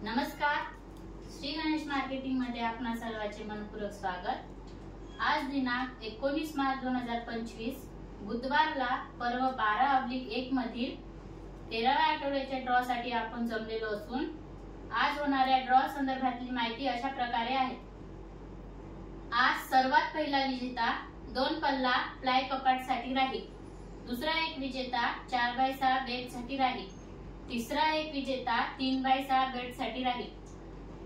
नमस्कार, श्री गणेश मार्केटिंग मध्ये आपणा सर्वांचे मनपूर्वक स्वागत। आज दिनांक 19 मार्च 2025 बुधवारला पर्व 12/1 मधील 13व्या आठवड्याच्या ड्रॉ साठी आपण जमलेलो असून आज होणाऱ्या ड्रॉ संदर्भातली माहिती अशा प्रकारे आहे। आज सर्वात पहिला विजेता 2 पल्ला प्लाय कपाट साठी राहील। दुसरा एक विजेता 4x6 बेड साठी राहील। तिसरा एक विजेता 3x6 बेड साठी राहील।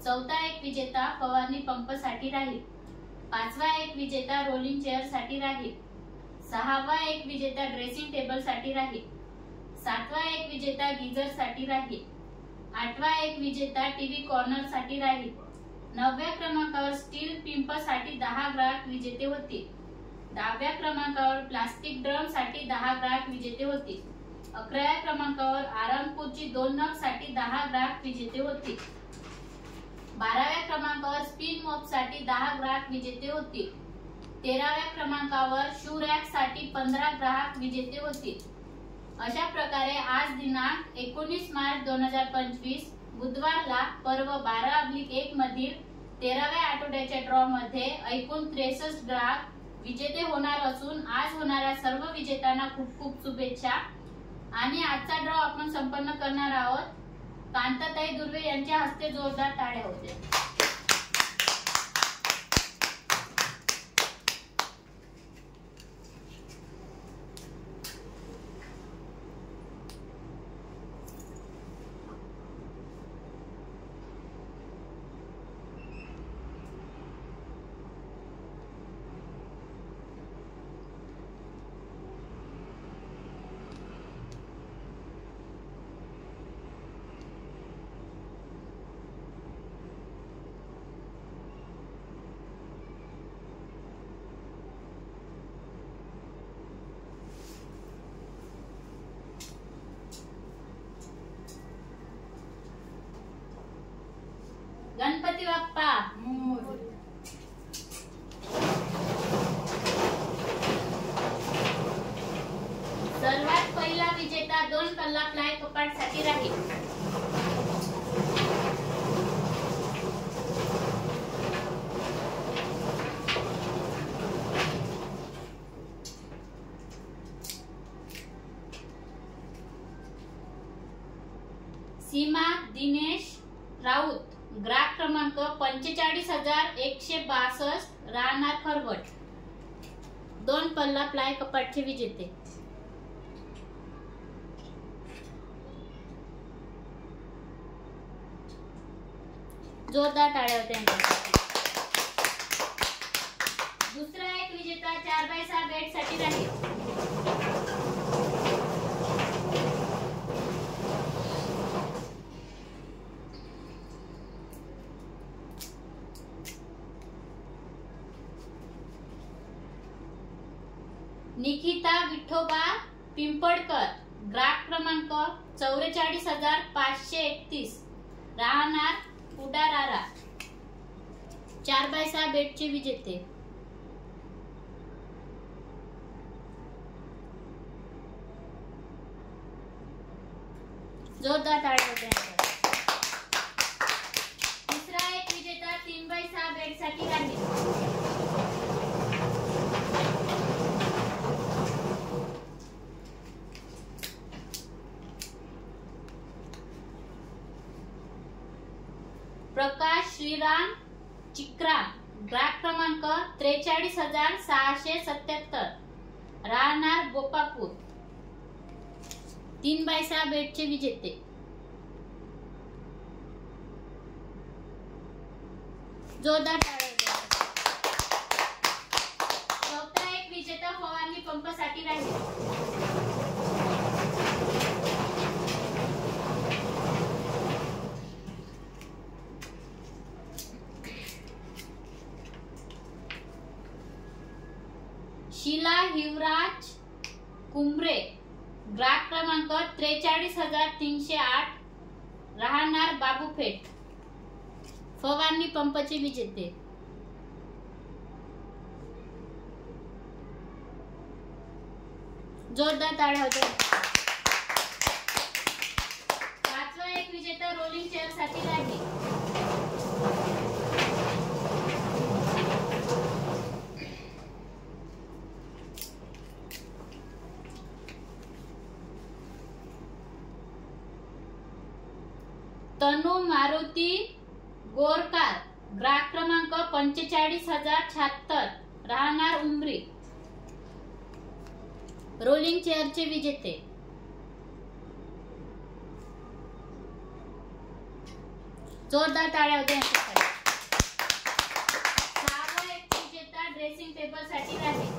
चौथा एक विजेता फवारणी पंप साठी राहील। पाचवा एक विजेता रोलिंग चेअर साठी राहील। सहावा एक विजेता ड्रेसिंग टेबल साठी राहील। सातवा एक विजेता गीजर साठी राहील। आठवा एक विजेता टीव्ही कॉर्नर साठी राहील। 9व्या क्रमांकावर स्टील पिंप साठी 10 ग्राहक विजेते होतील। 10व्या क्रमांकावर प्लास्टिक ड्रम साठी 10 ग्राहक विजेते होतील। 11व्या क्रमांकावर आराम खुर्ची 2 नग साठी 10 ग्राहक विजेते होतील। 12व्या क्रमांकावर स्पिन मॉप साठी 10 ग्राहक विजेते होतील। 13व्या क्रमांकावर शू रॅक साठी 15 ग्राहक विजेते होतील। अशा प्रकारे आज दिनांक 19 मार्च 2025 बुधवारला पर्व 12/1 मधील 13व्या आठवड्याच्या ड्रॉ मध्ये एकूण 63 ग्राहक विजेते होणार असून आज होणाऱ्या सर्व विजेत्यांना खूप खूप शुभेच्छा। आणि आजचा ड्रॉ आपण संपन्न करणार आहोत। कांताताई दुर्वे यांच्या हस्ते जोरदार टाळ्या होत्या। गणपती बाप्पा मोरया। सर्वात पहिला विजेता 2 पल्ला प्लाय कपाट साठी राहील। सीमा दिनेश राऊत, ग्राहक क्रमांक 45,162, राहणार खरवट, 2 पल्ला प्लाय कपाटचे विजेते। जोरदार टाळ्या होत्या। दुसरा एक विजेता 4x6 बेड साठी राहील। निकिता विठोबा पिंपळकर, ग्राहक क्रमांक 44,531, राहणार उडारारा, 4x6 बेडचे विजेते। जोरदार टाळ्या होत्या। तिसरा एक विजेता 3x6 बेड साठी राहील। प्रकाश श्रीराम चिक्रा, ग्राहक क्रमांक 43,677, राहणार गोपापूर, 3x6 बेडचे विजेते। जोरदार टाळ्या। चौथा एक विजेता फवारणी पंप साठी राहील। शीला हिवराज कुंभरे, ग्राहक क्रमांक 43,308, राहणार बाबूपेठ, फवारणी पंपचे विजेते। जोरदार टाळ्या होत्या। पाचवा एक विजेता रोलिंग शेअर साठी राहिले. तनु मारुती गोरकार, ग्राहक क्रमांक 45,076, राहणार उमरी. रोलिंग चेअरचे विजेते. जोरदार टाळ्या होत्या यांच्यासाठी. 6वा एक विजेता ड्रेसिंग टेबल साठी राहील.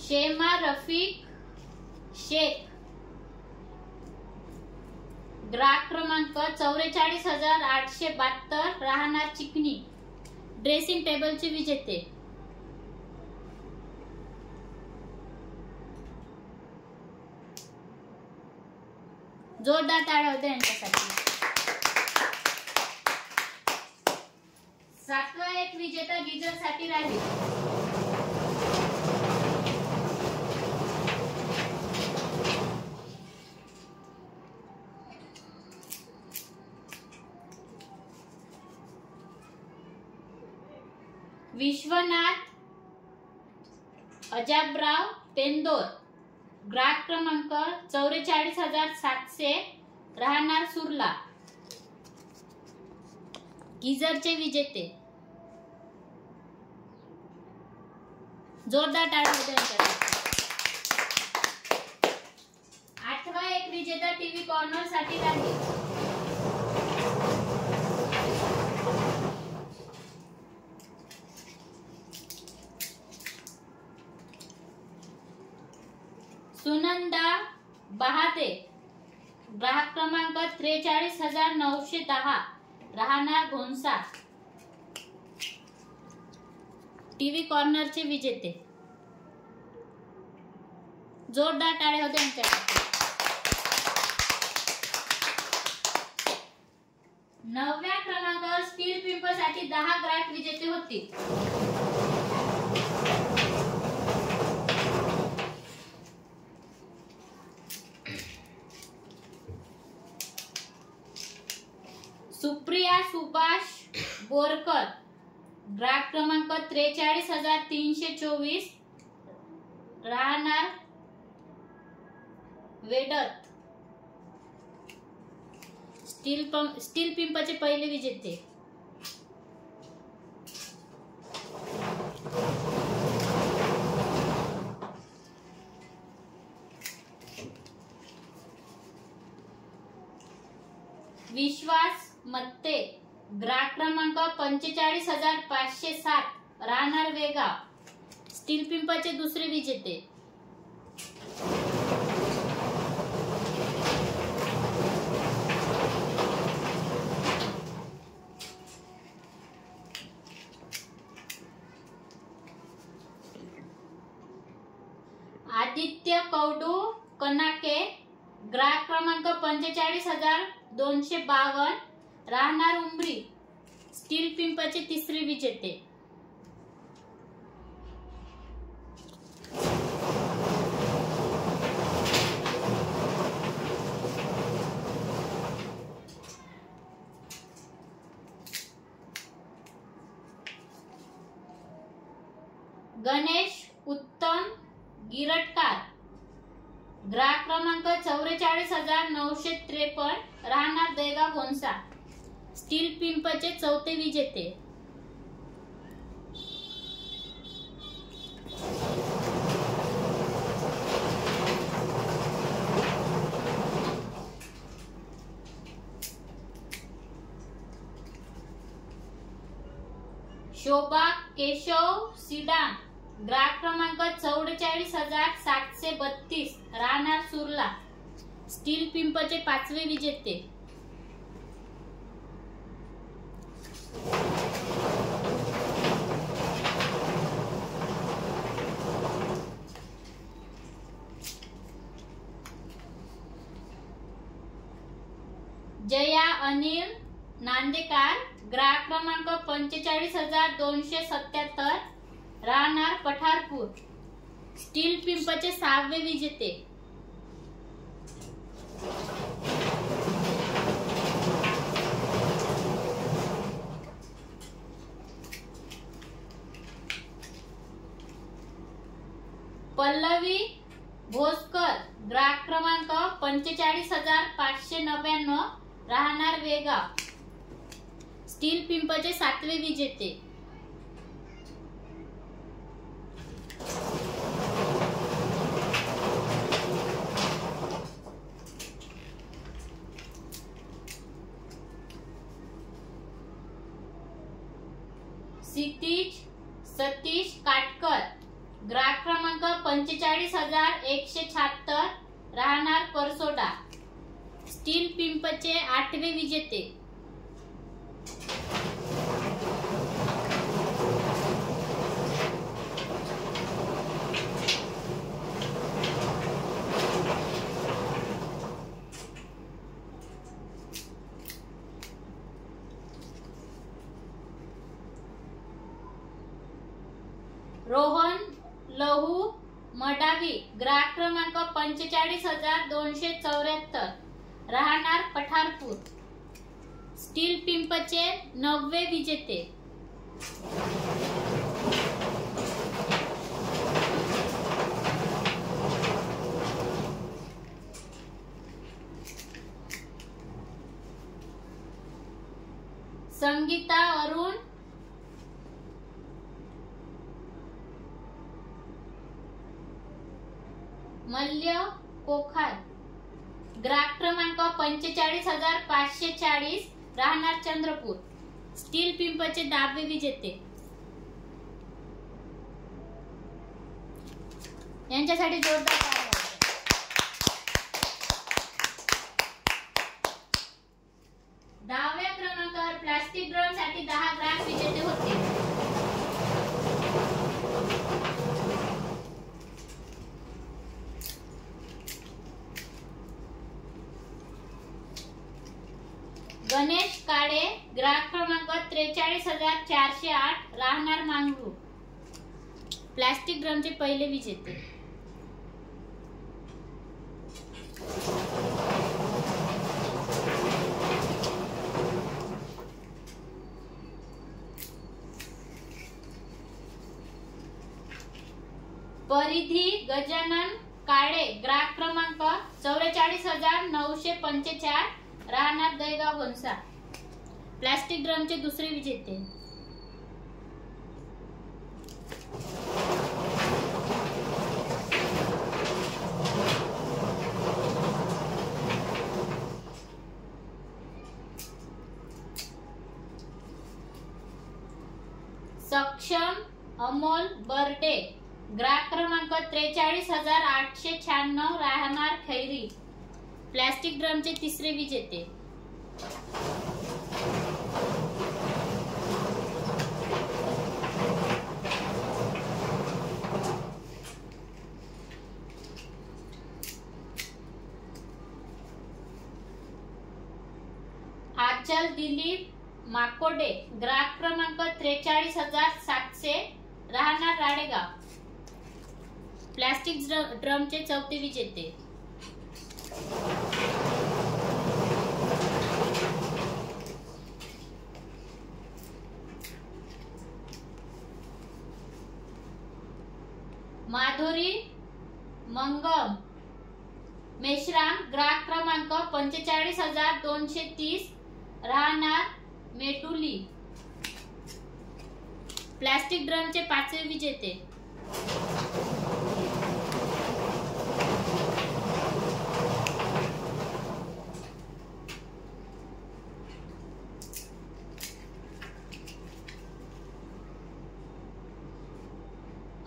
शेमा रफीक शेख, ग्राहक क्रमांक 44,872, राहणार चिकनी. ड्रेसिंग टेबलचे विजेते. जोरदार टाळ्या होत्या यांच्यासाठी. 7वा एक विजेता गीजर साठी राहील. विश्वनाथ अजाबराव पेंदोर, ग्राहक क्रमांक 44,700, राहणार सुरला. गीजरचे विजेते. जोरदार टाळ्या होत्या यांच्यासाठी. 8वा एक विजेता टीव्ही कॉर्नर साठी राहील. सुनंदा बहादे, ग्राहक क्रमांक 43,910, राहणार घोणसा. टीव्ही कॉर्नरचे विजेते. जोरदार टाळ्या होत्या यांच्यासाठी. 9व्या क्रमांकावर स्टील पिंप साठी 10 ग्राहक विजेते होते. सुप्रिया सुभाष बोरकर, ग्राहक क्रमांक 43,324, राहणार वेडत. स्टील पिंपचे पहिले विजेते. विश्वास मत्ते, ग्राहक क्रमांक 45,507, राहणार वेगाव. स्टील पिंपचे दुसरे विजेते. आदित्य कौडू कनाके, ग्राहक क्रमांक 45,252, राहणार उमरी. स्टील पिंपचे तिसरे विजेते. गणेश उत्तम गिरटकार, ग्राहक क्रमांक 44,953, राहणार देगाव घोणसा. स्टील पिंपचे चौथे विजेते. शोभा केशव सिडान, ग्राहक क्रमांक 44,732, राहणार सुरला. स्टील पिंपचे पाचवे विजेते. जया अनिल नांदेकार, ग्राहक क्रमांक 45,277, राहणार पठारपूर, स्टील पिंपचे 6वे विजेते. पल्लवी भोसकर, ग्राहक क्रमांक 45,599, राहणार वेगाव, स्टील पिंपचे 7वे विजेते. क्षितिज सतीश काटकर, ग्राहक क्रमांक 45,176, राहणार परसोडा, स्टील पिंपचे 8वे विजेते. रोहन लहू मडावी, ग्राहक क्रमांक 45,274, राहणार पठारपूर, स्टील पिंपचे 9वे विजेते. संगीता अरुण मल्य कोखार, ग्राहक क्रमांक 45,540, राहणार चंद्रपूर, स्टील पिंपचे 10वे विजेते. यांच्यासाठी जोरदार टाळ्या. 10व्या क्रमांकावर प्लास्टिक ड्रम साठी 10 ग्राहक विजेते होते. गणेश काळे, ग्राहक क्रमांक 43,408, राहणार मांगरू, प्लास्टिक ड्रमचे पहिले विजेते. परिधी गजानन काळे, ग्राहक क्रमांक 44,945, राहणार दहेगाव घोणसा, प्लास्टिक ड्रमचे 2रे विजेते. सक्षम अमोल बर्डे, ग्राहक क्रमांक 43,896, राहणार खैरी, प्लास्टिक ड्रमचे 3रे विजेते. आचल दिलीप माकोडे, ग्राहक क्रमांक 43,700, राहणार राडेगाव, प्लास्टिक ड्रमचे 4थे विजेते. माधुरी मंगम मेश्राम, ग्राहक क्रमांक 45,230, राहणार मेटुली, प्लास्टिक ड्रमचे 5वे विजेते.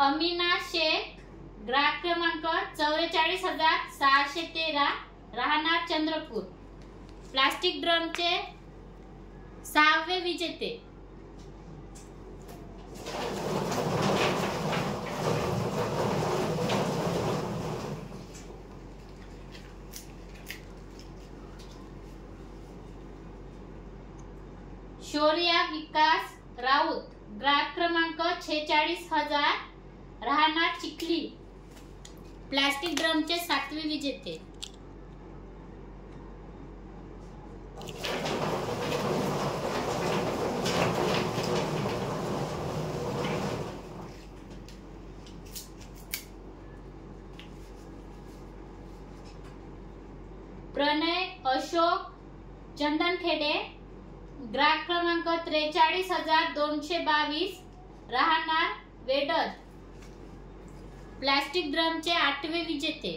अमीना शेख, ग्राहक क्रमांक 44,613, राहणार चंद्रपूर, प्लास्टिक ड्रमचे 6वे विजेते. शौर्या विकास राऊत, ग्राहक क्रमांक 46,000, राहणार चिखली, प्लास्टिक ड्रमचे 7वे विजेते. प्रणय अशोक चंदनखेडे, ग्राहक क्रमांक 43,222, राहणार वेडद, प्लास्टिक ड्रमचे 8वे विजेते.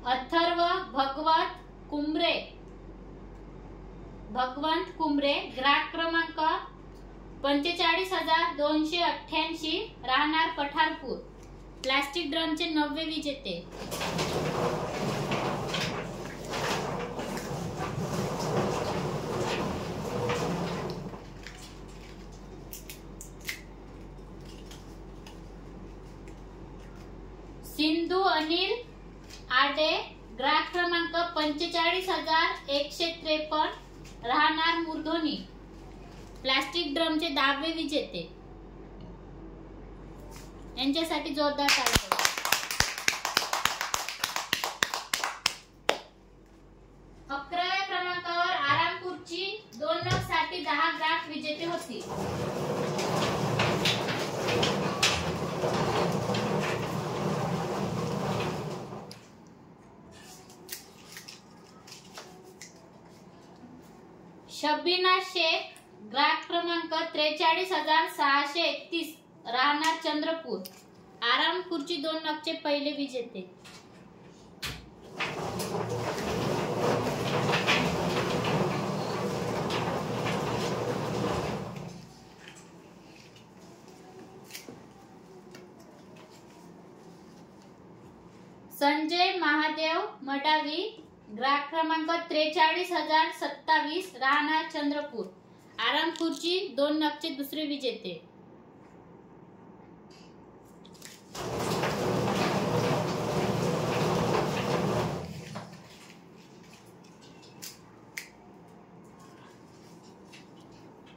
अथर्व भगवंत कुंबरे, ग्राहक क्रमांक 45,288, राहणार पठारपूर, प्लास्टिक ड्रमचे 9वे विजेते. सिंधू अनिल आडे, ग्राहक क्रमांक 45,153, राहणार मुरधोनी, प्लास्टिक ड्रमचे 10वे विजेते. यांच्यासाठी जोरदार ताली. 11व्या क्रमांकावर आरामपूरची 2 नग साठी 10 ग्राहक विजेते होती. शबीना शेख, ग्राहक क्रमांक 43,631, राहणार चंद्रपूर, आरामपूरची 2 नगचे 1ले विजेते. संजय महादेव मडावी, ग्राहक क्रमांक 43,027, राहणार चंद्रपूर, आरामपूरची 2 नगचे 2रे विजेते.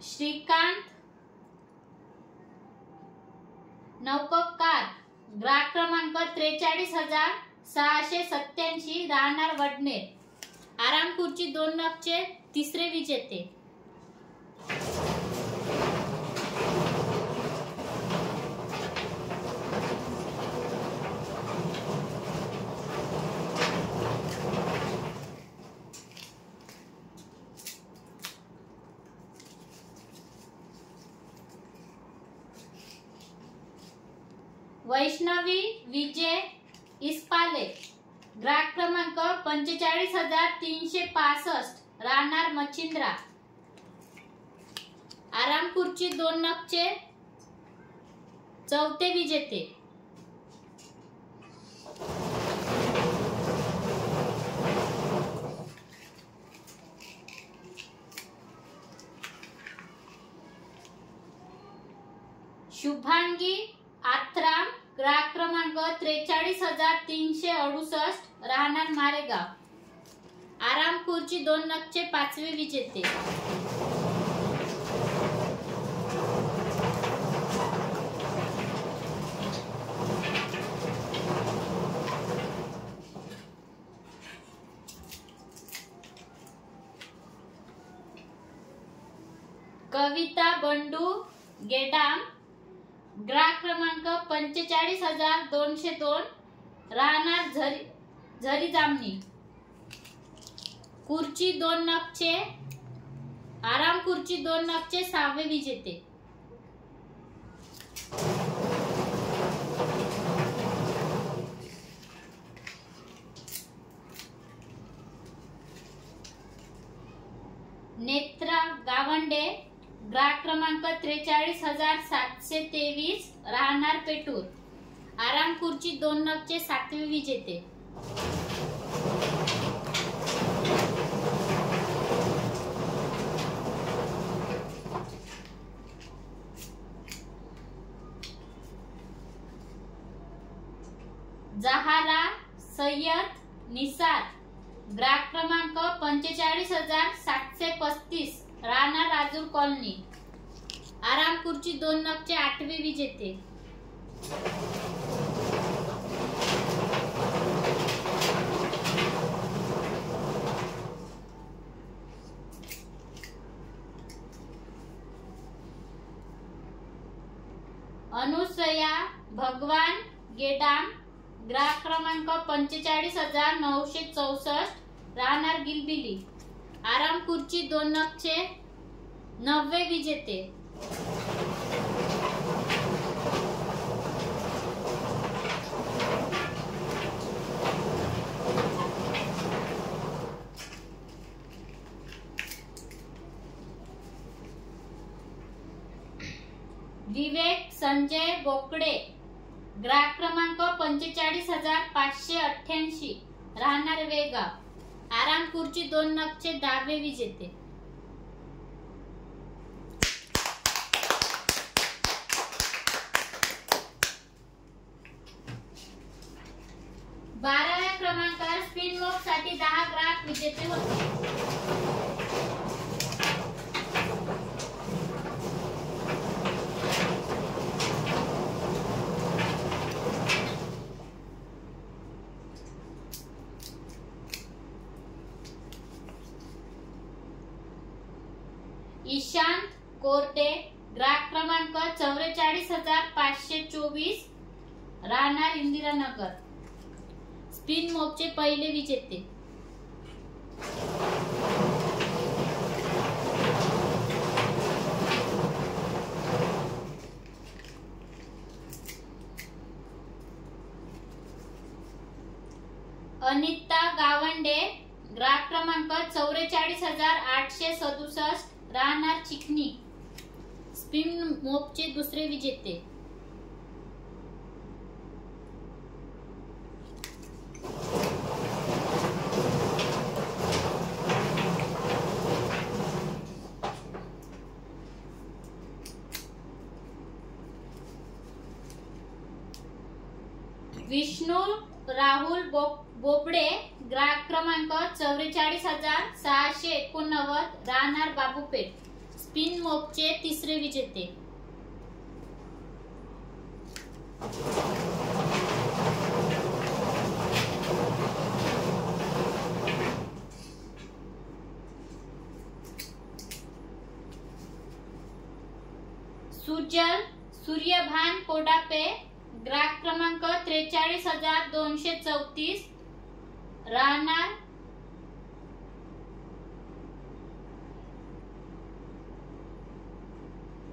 श्रीकांत नौककार, ग्राहक क्रमांक 43,687, राहणार वडनेर, आरामपूरची 2 नगचे 3रे विजेते. वैष्णवी विजय इस्पाले, ग्राहक क्रमांक 45,365, राहणार मच्छिंद्रा, आरामपूरची 2 नगचे 4थे विजेते. शुभांगी आत्राम, ग्राहक क्रमांक 43,368, राहणार मारेगाव, आरामपूरची 2 नगचे 5वे विजेते. कविता बंडू गेडाम, ग्राहक क्रमांक 45,202, राहणार झरी जामनी, खुर्ची 2 नगचे, आरामपूरची 2 नगचे 6वे विजेते. नेत्रा गावंडे, ग्राहक क्रमांक 43,723, राहणार पेटूर, आरामपूरची 2 नगचे 7वे विजेते. जहाला सय्यद निसार, ग्राहक क्रमांक 45,735, राहणार राजूर कॉलनी, आराम खुर्ची 2 नगचे 8वे विजेते. अनुसया भगवान गेडाम, ग्राहक क्रमांक 45,964, राहणार गिलबिली, आराम खुर्ची 2 नगचे 9वे विजेते. विवेक संजय बोकडे, ग्राहक क्रमांक 45,588, राहणार वेगा, आराम खुर्ची 2 नगचे 10वे विजेते. बाराव्या क्रमांकावर स्पिन मॉप साठी 10 ग्राहक विजेते होते. ईशांत कोरटे, ग्राहक क्रमांक 44,524, राहणार इंदिरानगर, स्पिन मॉपचे पहिले विजेते. अनिता गावंडे, ग्राहक क्रमांक 44,867, राहणार चिखनी, स्पिन मॉपचे दुसरे विजेते. विष्णू राहुल बोबडे, ग्राहक क्रमांक 44,689, राहणार बाबूपेठ, स्पिन मॉपचे तिसरे विजेते. सुजल सूर्यभान कोडापे, ग्राहक क्रमांक 43,234, राहणार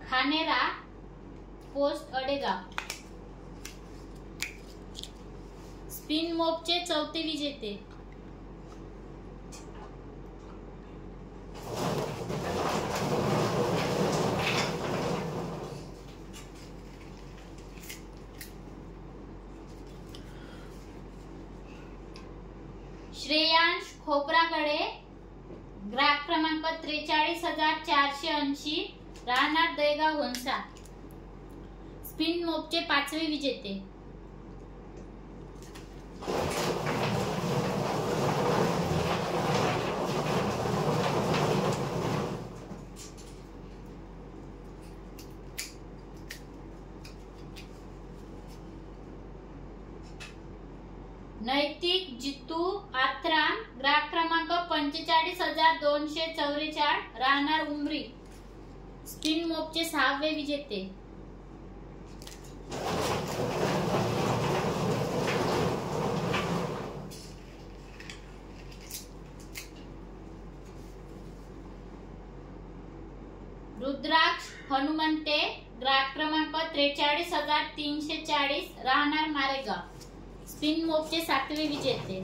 खानेरा पोस्ट अडेगाव, स्पिन मॉपचे 4थे विजेते. श्रेयांश खोपरागडे, ग्राहक क्रमांक 43,480, राहणार दहेगाव हंसा, स्पिन मॉपचे 5वे विजेते. नैतिक जितू आत्राम, ग्राहक क्रमांक 45,244, राहणार उमरी, स्पिन मॉपचे 6वे विजेते. रुद्राक्ष हनुमंते, ग्राहक क्रमांक 43,340, राहणार मारेगाव, स्पिन मॉपचे 7वे विजेते.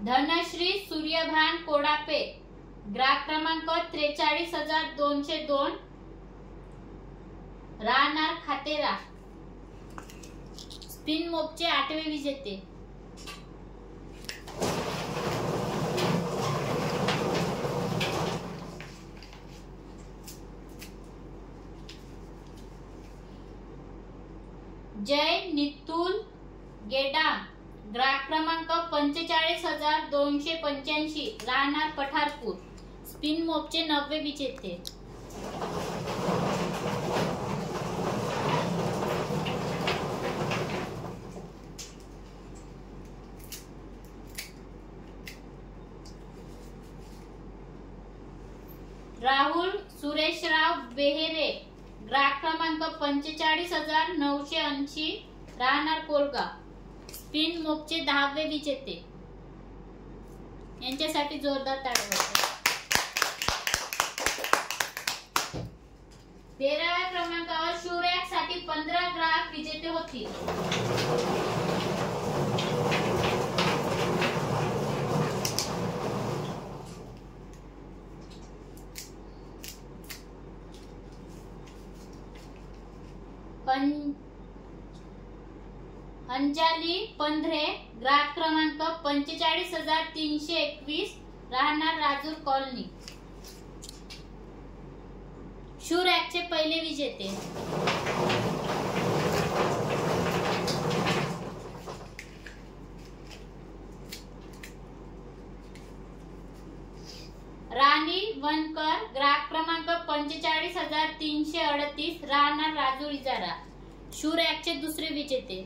धनश्री सूर्यभान कोडापे, ग्राहक क्रमांक 43,202, राहणार खातेरा, स्पिन मॉपचे 8वे विजेते. जय नितुल गेडाम, ग्राहक क्रमांक 45,285, राहणार पठारपूर, स्पिन मोपचे 90 विजेते. राहुल सुरेशराव बेहेरे, ग्राहक क्रमांक 45,980, राहणार कोलगाव, स्पिन मोपचे 10वे विजेते. यांच्यासाठी जोरदार ताळ्या वाजवा. 13व्या क्रमांकावर शूरॅक साठी 15 ग्राहक विजेते होतील. अंजली पंधरे, ग्राहक क्रमांक 45,321, राहणार राजूर कॉलनी, शूरॅकचे पहिले विजेते. राणी वनकर, ग्राहक क्रमांक 45,338, राहणार राजूर इजारा, शूरॅकचे दुसरे विजेते.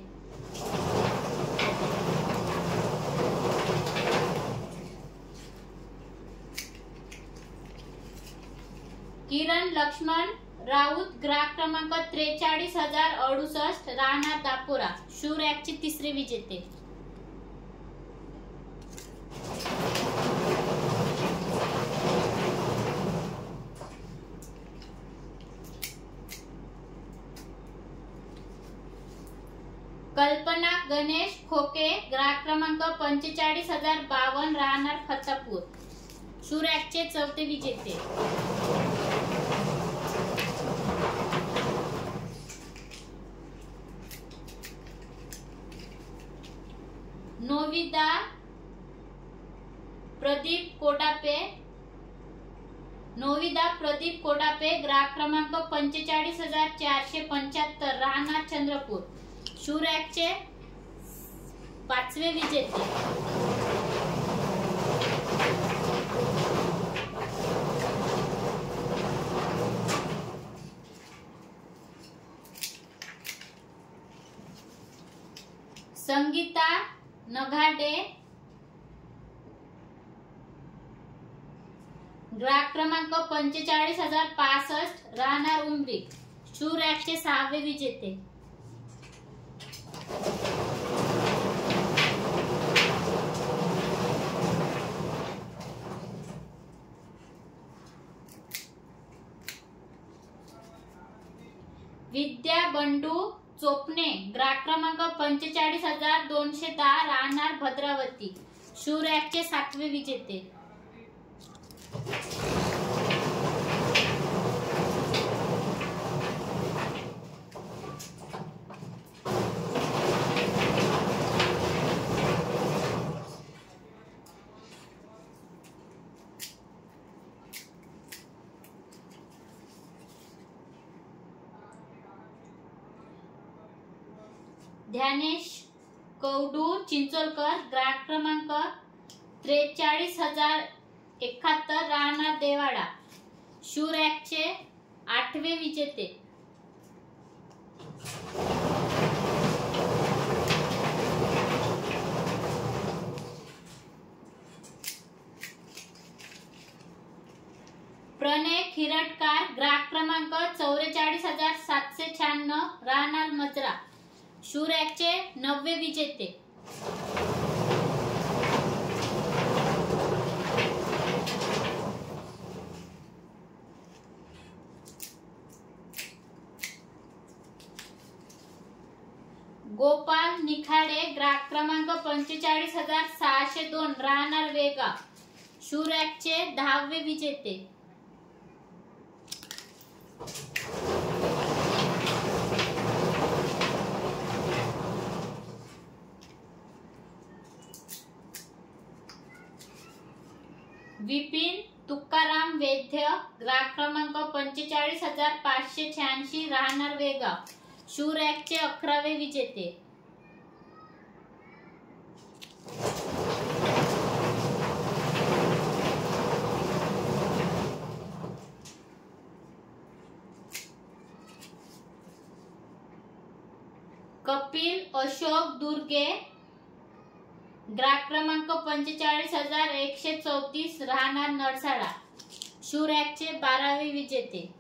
किरण लक्ष्मण राऊत, ग्राहक क्रमांक 43,068, राहणार दापोरा, शूरॅकचे तिसरे विजेते. कल्पना गणेश खोके, ग्राहक क्रमांक 45,052, राहणार फत्तापूर, शूरॅकचे चौथे विजेते. नोविदा प्रदीप कोडापे, ग्राहक क्रमांक 45,475, राहणार चंद्रपूर, शूरॅकचे 5वे विजेते. संगीता नघाडे, ग्राहक क्रमांक 45,065, राहणार उमरी, शूरॅकचे 6वे विजेते. विद्या बंडू चोपणे, ग्राहक क्रमांक 45,210, राहणार भद्रावती, शूरॅकचे 7वे विजेते. ध्यानेश कौडू चिंचोलकर, ग्राहक क्रमांक 43,071, राहणार देवाडा, शूरॅकचे 8वे विजेते. प्रणय खिरटकार, ग्राहक क्रमांक 44,796, राहणार मजरा, शूरॅकचे 9वे विजेते. गोपाल निखाडे, ग्राहक क्रमांक 45,602, राहणार वेगा, शूरॅकचे 10वे विजेते. विपिन तुकाराम वैद्य, ग्राहक क्रमांक 45,586, राहणार वेगाव, शू रॅकचे 11वे विजेते. कपिल अशोक दुर्गे, ग्राहक क्रमांक 45,134, राहणार नरसाळा, शू रॅकचे 12वे विजेते.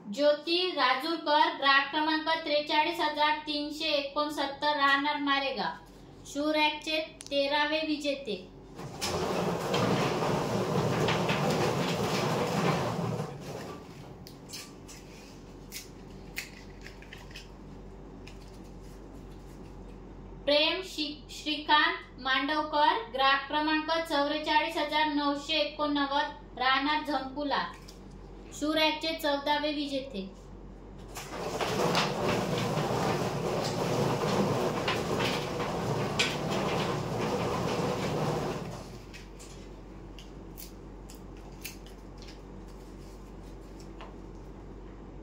ज्योती राजूरकर, ग्राहक क्रमांक 43,369, राहणार मारेगाव, शू रॅकचे 13वे विजेते. प्रेम श्रीकांत मांडवकर, ग्राहक क्रमांक 44,989, राहणार झंपुला, शू रॅकचे 14वे विजेते.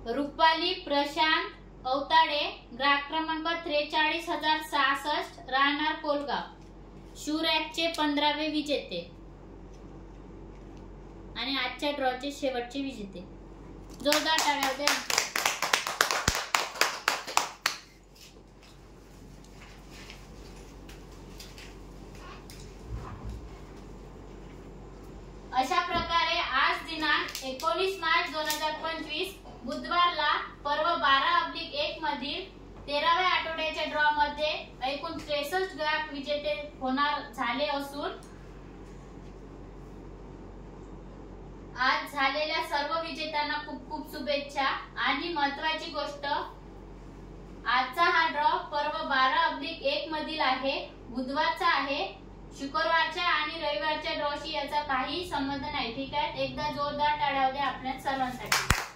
रुपाली प्रशांत अवताडे, ग्राहक क्रमांक 43,066, राहणार कोलगाव, शू रॅकचे 15वे विजेते. आणि आजच्या ड्रॉचे शेवटचे विजेते. जोरदार टाळ्या द्या. अशा प्रकारे आज दिनांक 19 मार्च 2025 बुधवारला पर्व 12/1 मधील 13व्या आठवड्याच्या ड्रॉ मध्ये एकूण 63 ग्राहक विजेते होणार झाले असून आज झालेल्या सर्व विजेत्यांना खूप खूप शुभेच्छा. आणि महत्त्वाची गोष्ट, आजचा हा ड्रॉ पर्व 12/1 मधील आहे, बुधवारचा आहे. शुक्रवारच्या आणि रविवारच्या ड्रॉशी याचा काही संबंध नाही. ठीक आहे, एकदा जोरदार टाळ्या द्या आपल्या सर्वांसाठी.